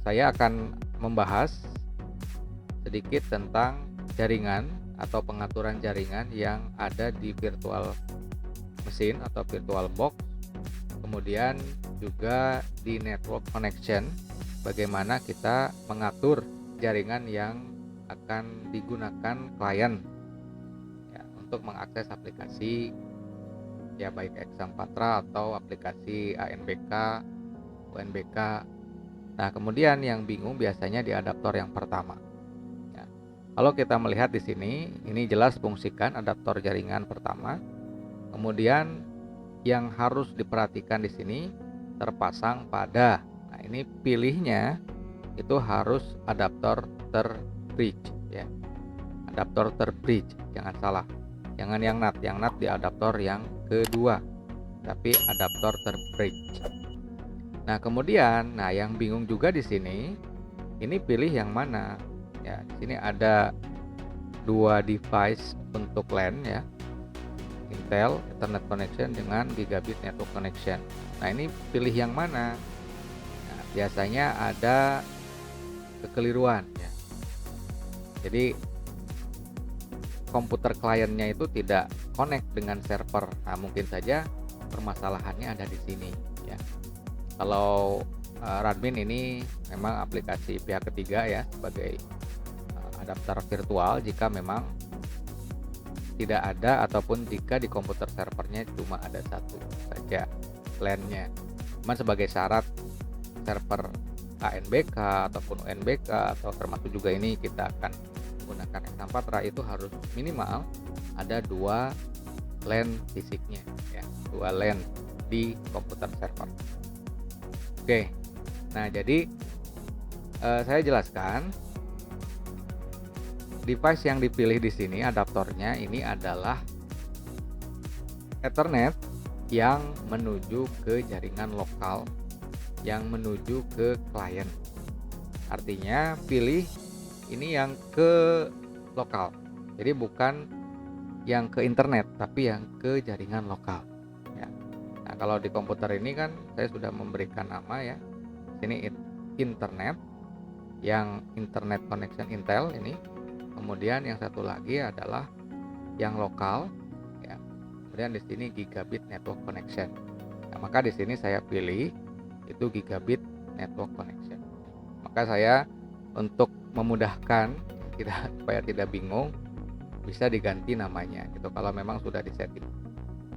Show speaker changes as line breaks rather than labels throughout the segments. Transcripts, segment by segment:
saya akan membahas sedikit tentang jaringan atau pengaturan jaringan yang ada di virtual machine atau virtual box, kemudian juga di network connection, bagaimana kita mengatur jaringan yang akan digunakan klien ya, untuk mengakses aplikasi ya, baik Exampatra atau aplikasi ANBK, UNBK. Nah, kemudian yang bingung biasanya di adaptor yang pertama. Ya, kalau kita melihat di sini, ini jelas fungsikan adaptor jaringan pertama. Kemudian yang harus diperhatikan di sini terpasang pada. Nah, ini pilihnya itu harus adaptor terbridge ya. Adaptor terbridge, jangan salah. Jangan yang NAT. Yang NAT di adaptor yang kedua, tapi adaptor terbridge. Nah, kemudian yang bingung juga di sini, ini pilih yang mana? Ya, di sini ada dua device untuk LAN ya. Intel Ethernet connection dengan Gigabit Network connection. Nah, ini pilih yang mana? Nah, biasanya ada kekeliruan ya. Jadi komputer kliennya itu tidak connect dengan server. Nah, mungkin saja permasalahannya ada di sini ya. Kalau Radmin ini memang aplikasi pihak ketiga ya, sebagai adaptor virtual jika memang tidak ada, ataupun jika di komputer servernya cuma ada satu saja LAN-nya. Cuman sebagai syarat server ANBK ataupun UNBK, atau termasuk juga ini kita akan menggunakan Exampatra, itu harus minimal ada dua LAN fisiknya ya, dua LAN di komputer server. Oke, nah jadi saya jelaskan device yang dipilih di sini adaptornya ini adalah Ethernet yang menuju ke jaringan lokal, yang menuju ke klien. Artinya pilih ini yang ke lokal. Jadi bukan yang ke internet, tapi yang ke jaringan lokal. Ya. Nah, kalau di komputer ini kan saya sudah memberikan nama ya. Ini internet, yang internet connection Intel ini. Kemudian yang satu lagi adalah yang lokal ya. Kemudian di sini Gigabit Network Connection. Nah, maka di sini saya pilih itu Gigabit Network Connection. Maka saya untuk memudahkan kita supaya tidak bingung, bisa diganti namanya gitu kalau memang sudah disetting.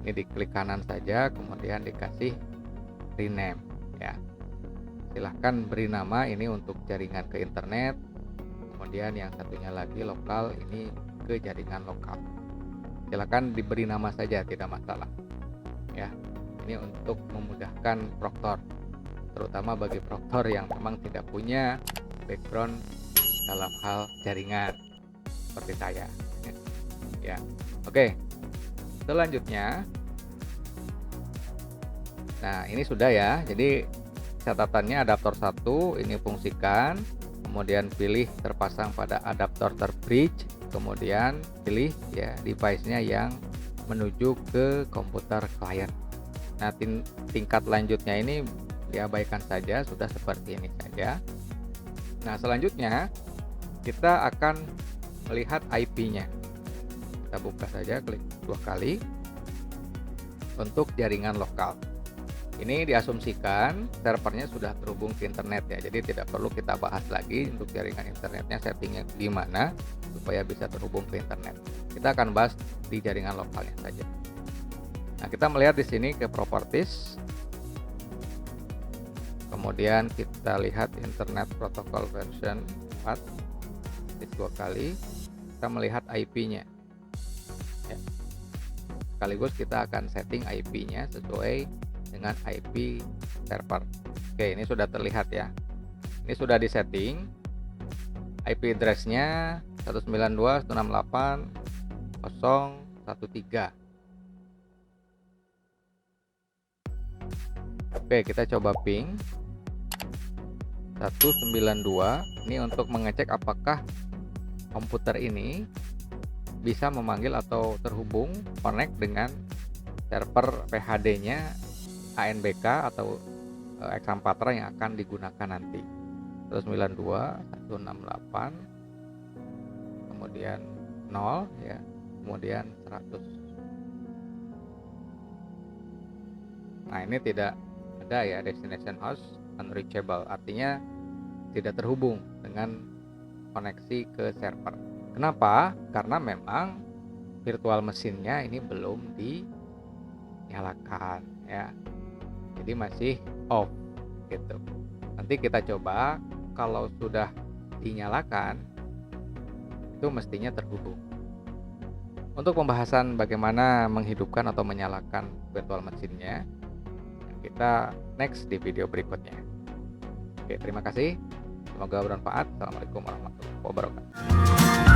Ini diklik kanan saja, kemudian dikasih rename ya. Silahkan beri nama ini untuk jaringan ke internet. Kemudian yang satunya lagi lokal, ini ke jaringan lokal. Silakan diberi nama saja, tidak masalah. Ya, ini untuk memudahkan proktor, terutama bagi proktor yang memang tidak punya background dalam hal jaringan seperti saya. Ya, oke. Selanjutnya, nah ini sudah ya. Jadi catatannya adaptor 1 ini fungsikan. Kemudian pilih terpasang pada adaptor terbridge, kemudian pilih ya device-nya yang menuju ke komputer klien. Nah, tingkat lanjutnya ini diabaikan saja, sudah seperti ini saja. Nah, selanjutnya kita akan melihat IP-nya. Kita buka saja, klik 2 kali untuk jaringan lokal. Ini diasumsikan servernya sudah terhubung ke internet ya, jadi tidak perlu kita bahas lagi untuk jaringan internetnya settingnya gimana supaya bisa terhubung ke internet. Kita akan bahas di jaringan lokalnya saja. Nah, kita melihat di sini ke properties, kemudian kita lihat internet protocol version 4, klik 2 kali, kita melihat IP-nya. Ya. Sekaligus kita akan setting IP-nya sesuai dengan IP server. Oke, ini sudah terlihat ya. Ini sudah disetting. IP address-nya 192.168.013. Oke, kita coba ping 192. Ini untuk mengecek apakah komputer ini bisa memanggil atau terhubung connect dengan server PHD-nya ANBK atau Exampatra yang akan digunakan nanti. 192.168, kemudian 0 ya, kemudian 100. Nah, ini tidak ada ya, destination host unreachable, artinya tidak terhubung dengan koneksi ke server. Kenapa? Karena memang virtual mesinnya ini belum dinyalakan ya. Jadi masih off gitu. Nanti kita coba kalau sudah dinyalakan itu mestinya terhubung. Untuk pembahasan bagaimana menghidupkan atau menyalakan virtual mesinnya, kita next di video berikutnya. Oke, terima kasih. Semoga bermanfaat. Assalamualaikum warahmatullahi wabarakatuh.